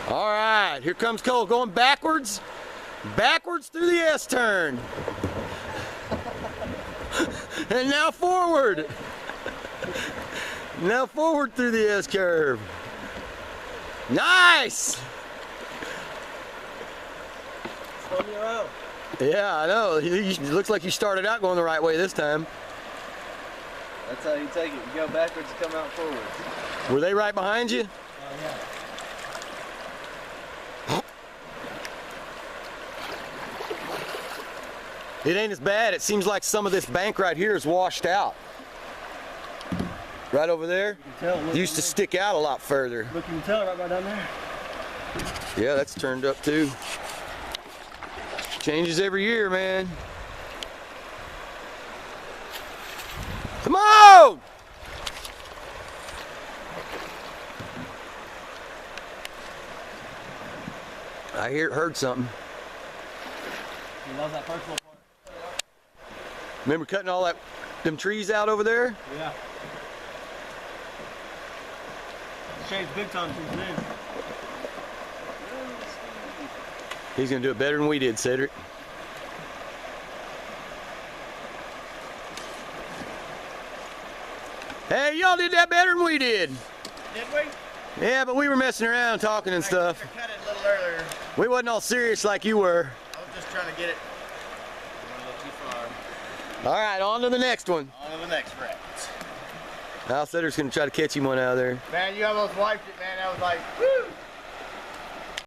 All right, here comes Cole going backwards. Backwards through the S-turn. And now forward. Now forward through the S-curve. Nice! Spun me around. Yeah, I know. It looks like you started out going the right way this time. That's how you take it. You go backwards, you come out forward. Were they right behind you? Yeah. It ain't as bad. It seems like some of this bank right here is washed out. Right over there. It used to stick out a lot further. Look, you can tell right down there. Yeah, that's turned up too. Changes every year, man. Come on! I heard something. You love that first little part. Remember cutting all them trees out over there? Yeah. Changed big time since then. He's gonna do it better than we did, Cedrik. Hey, y'all did that better than we did. Did we? Yeah, but we were messing around, talking and stuff. I cut it a little earlier. We wasn't all serious like you were. I was just trying to get it a little too far. All right, on to the next one. On to the next wreck. Now Cedrik's gonna try to catch him one out of there. Man, you almost wiped it, man. That was like, woo!